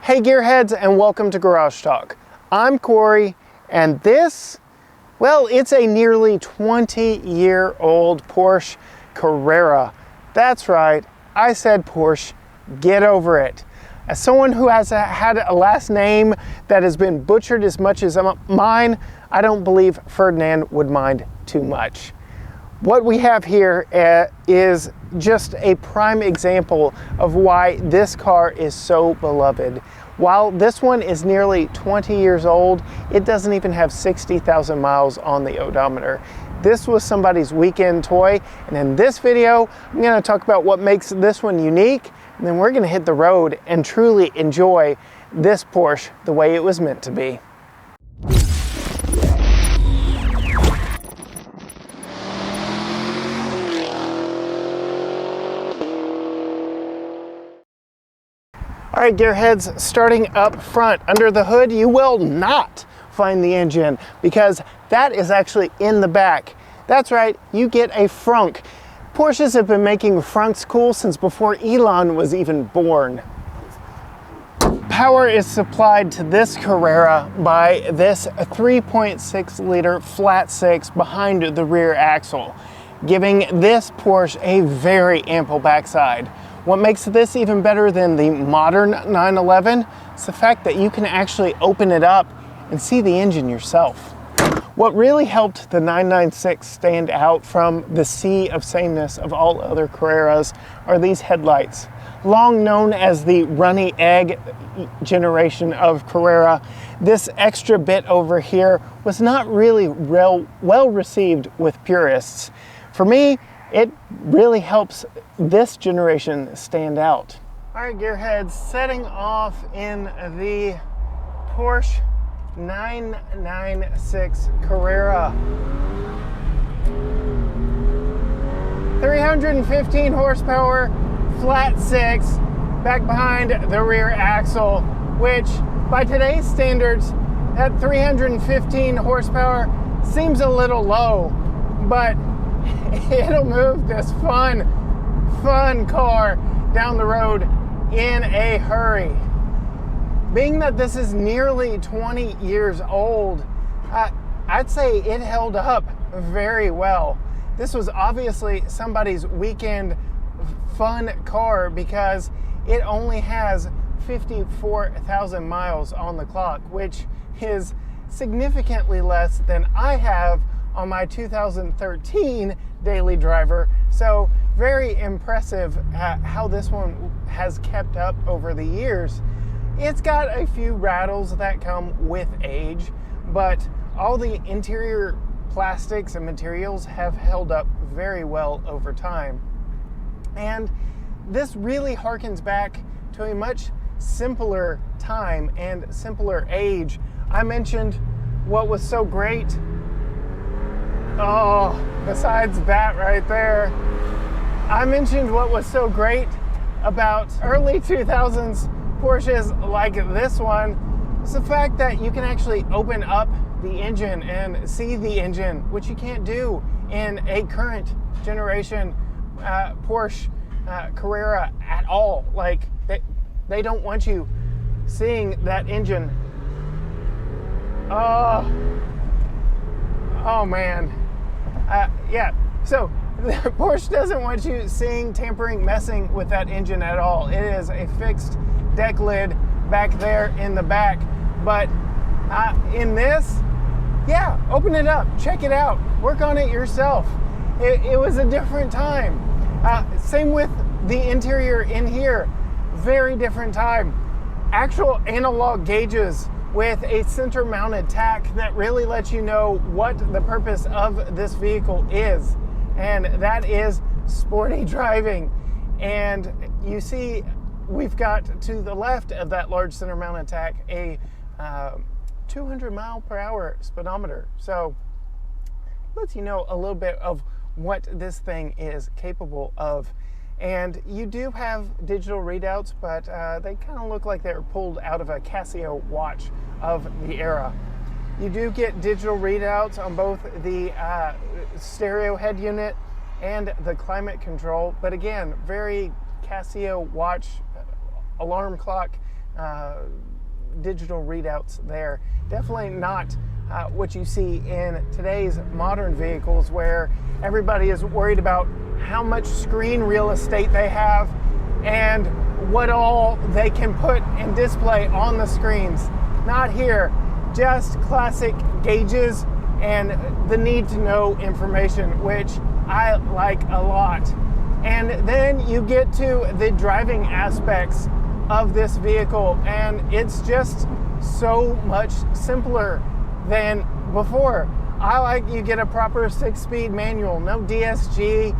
Hey gearheads, and welcome to Garage Talk. I'm Corey, and this, well, it's a nearly 20-year-old Porsche Carrera. That's right, I said Porsche, get over it. As someone who has had a last name that has been butchered as much as mine, I don't believe Ferdinand would mind too much. What we have here is just a prime example of why this car is so beloved. While this one is nearly 20 years old, it doesn't even have 60,000 miles on the odometer. This was somebody's weekend toy, and in this video, I'm going to talk about what makes this one unique, and then we're going to hit the road and truly enjoy this Porsche the way it was meant to be. All right, gearheads, starting up front, under the hood, you will not find the engine because that is actually in the back. That's right, you get a frunk. Porsches have been making frunks cool since before Elon was even born. Power is supplied to this Carrera by this 3.6 liter flat six behind the rear axle, giving this Porsche a very ample backside. What makes this even better than the modern 911 is the fact that you can actually open it up and see the engine yourself. What really helped the 996 stand out from the sea of sameness of all other Carreras are these headlights. Long known as the runny egg generation of Carrera, this extra bit over here was not really well received with purists. For me, it really helps this generation stand out. All right, gearheads, setting off in the Porsche 996 Carrera. 315 horsepower, flat six, back behind the rear axle, which by today's standards, at 315 horsepower seems a little low, but it'll move this fun car down the road in a hurry. Being that this is nearly 20 years old, I'd say it held up very well. This was obviously somebody's weekend fun car because it only has 54,000 miles on the clock, which is significantly less than I have on my 2013 daily driver. So very impressive how this one has kept up over the years. It's got a few rattles that come with age, but all the interior plastics and materials have held up very well over time. And this really harkens back to a much simpler time and simpler age. I mentioned what was so great. Oh, besides that right there, I mentioned what was so great about early 2000s Porsches like this one. It's the fact that you can actually open up the engine and see the engine, which you can't do in a current generation Porsche Carrera at all. Like, they don't want you seeing that engine. Oh man. Yeah, so Porsche doesn't want you seeing, tampering, messing with that engine at all. It is a fixed deck lid back there in the back. But in this, yeah, open it up, check it out, work on it yourself. It was a different time. Same with the interior in here, very different time. Actual analog gauges with a center mounted tack that really lets you know what the purpose of this vehicle is, and that is sporty driving. And you see we've got to the left of that large center mounted tack a 200 mile per hour speedometer, so lets you know a little bit of what this thing is capable of. And you do have digital readouts, but they kind of look like they're pulled out of a Casio watch of the era. You do get digital readouts on both the stereo head unit and the climate control, but again, very Casio watch alarm clock digital readouts there. Definitely not what you see in today's modern vehicles, where everybody is worried about how much screen real estate they have and what all they can put and display on the screens. Not here, just classic gauges and the need to know information, which I like a lot. And then you get to the driving aspects of this vehicle, and it's just so much simpler than before. You get a proper 6-speed manual, no DSG.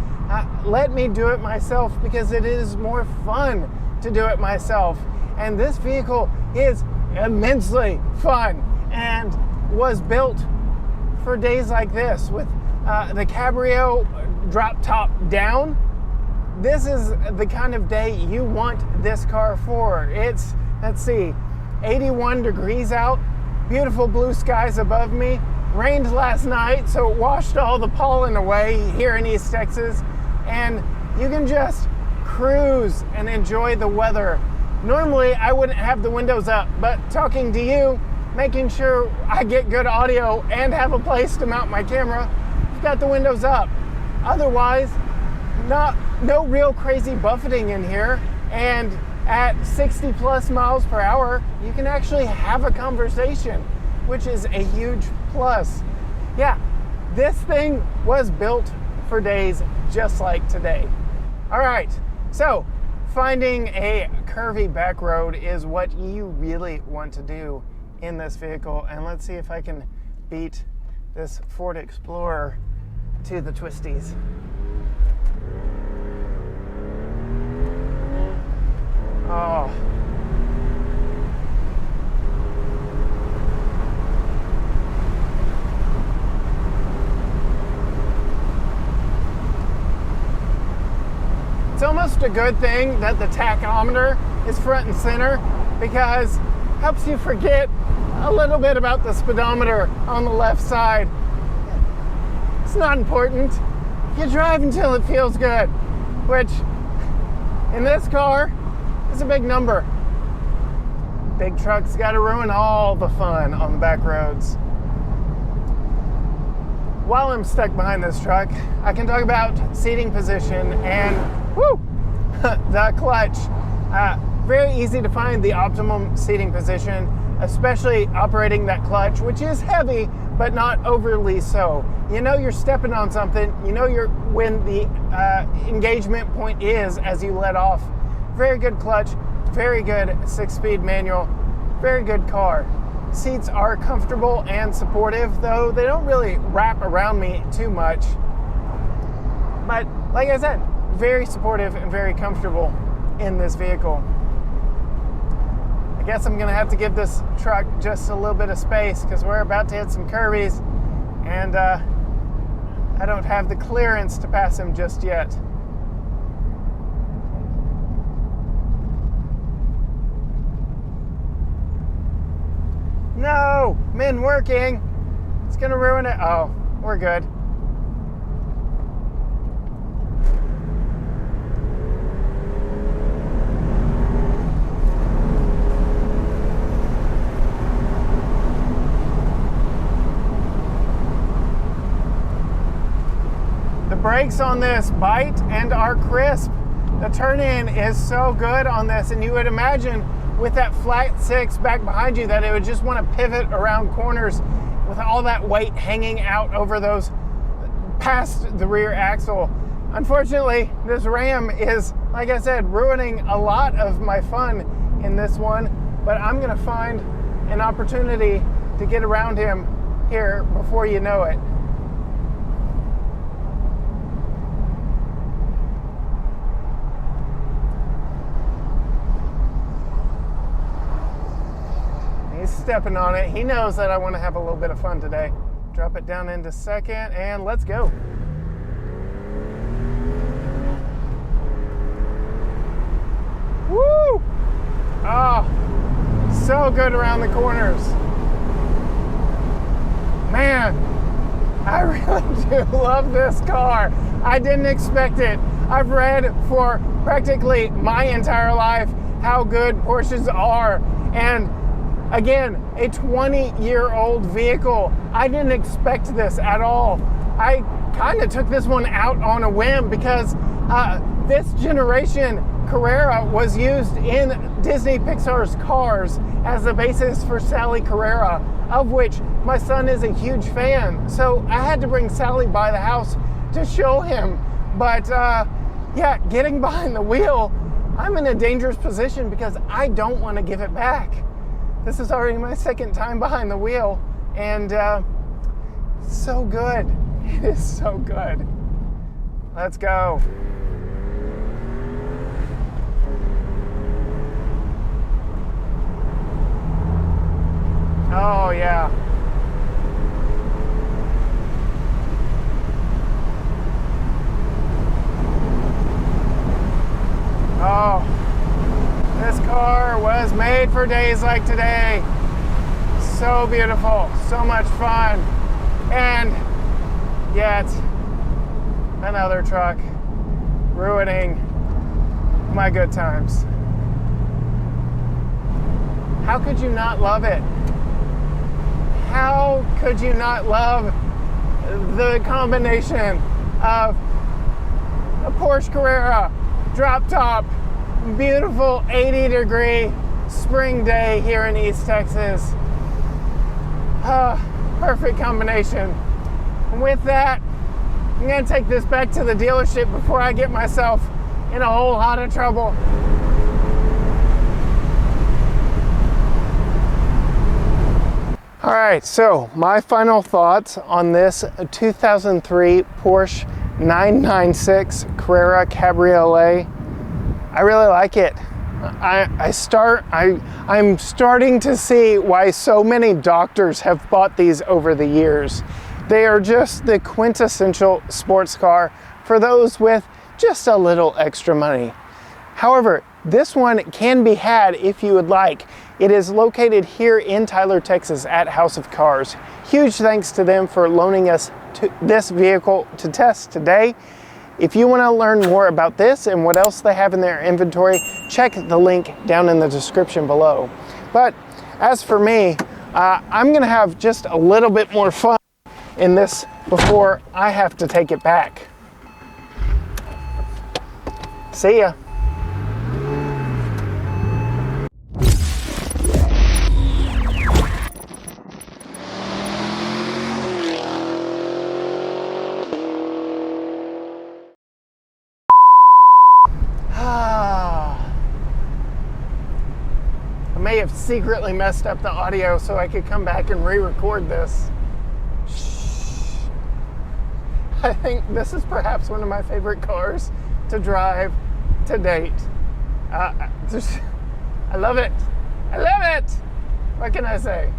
Let me do it myself because it is more fun to do it myself. And this vehicle is immensely fun and was built for days like this with the Cabriolet drop top down. This is the kind of day you want this car for. It's, let's see, 81 degrees out, beautiful blue skies above me. Rained last night, so it washed all the pollen away here in East Texas, and you can just cruise and enjoy the weather. Normally, I wouldn't have the windows up, but talking to you, making sure I get good audio and have a place to mount my camera, I've got the windows up. Otherwise, no real crazy buffeting in here, and at 60 plus miles per hour, you can actually have a conversation, which is a huge plus. Yeah, this thing was built for days just like today. All right, so finding a curvy back road is what you really want to do in this vehicle, and let's see if I can beat this Ford Explorer to the twisties. Oh. It's almost a good thing that the tachometer is front and center, because it helps you forget a little bit about the speedometer on the left side. It's not important. You drive until it feels good, which in this car is a big number. Big trucks got to ruin all the fun on the back roads. While I'm stuck behind this truck, I can talk about seating position and the clutch. Very easy to find the optimum seating position, especially operating that clutch, which is heavy, but not overly so. You know you're stepping on something. You know when the engagement point is as you let off. Very good clutch, very good 6-speed manual, very good car. Seats are comfortable and supportive, though they don't really wrap around me too much. But like I said, very supportive and very comfortable in this vehicle. I guess I'm gonna have to give this truck just a little bit of space because we're about to hit some curvies, and I don't have the clearance to pass him just yet. No, min working. It's gonna ruin it. Oh, we're good. The brakes on this bite and are crisp. The turn-in is so good on this, and you would imagine with that flat 6 back behind you that it would just want to pivot around corners with all that weight hanging out over those past the rear axle. Unfortunately, this Ram is, like I said, ruining a lot of my fun in this one, but I'm gonna find an opportunity to get around him here before you know it. He's stepping on it. He knows that I want to have a little bit of fun today. Drop it down into second, and let's go. Woo! Oh, so good around the corners. Man, I really do love this car. I didn't expect it. I've read for practically my entire life how good Porsches are. And again, a 20-year-old vehicle. I didn't expect this at all. I kind of took this one out on a whim because this generation Carrera was used in Disney Pixar's Cars as the basis for Sally Carrera, of which my son is a huge fan. So I had to bring Sally by the house to show him. But yeah, getting behind the wheel, I'm in a dangerous position because I don't want to give it back. This is already my second time behind the wheel, and so good. It is so good. Let's go. Oh yeah. Oh, this car was made for days like today. So beautiful, so much fun, and yet another truck ruining my good times. How could you not love it? How could you not love the combination of a Porsche Carrera, drop top, beautiful 80-degree spring day here in East Texas. Perfect combination. And with that, I'm gonna take this back to the dealership before I get myself in a whole lot of trouble. All right, so my final thoughts on this 2003 Porsche 996 Carrera Cabriolet. I really like it. I'm starting to see why so many doctors have bought these over the years. They are just the quintessential sports car for those with just a little extra money. However, this one can be had if you would like. It is located here in Tyler, Texas at House of Cars. Huge thanks to them for loaning us this vehicle to test today. If you want to learn more about this and what else they have in their inventory, check the link down in the description below. But as for me, I'm going to have just a little bit more fun in this before I have to take it back. See ya. I may have secretly messed up the audio so I could come back and re-record this. Shh. I think this is perhaps one of my favorite cars to drive to date. I love it. I love it. What can I say?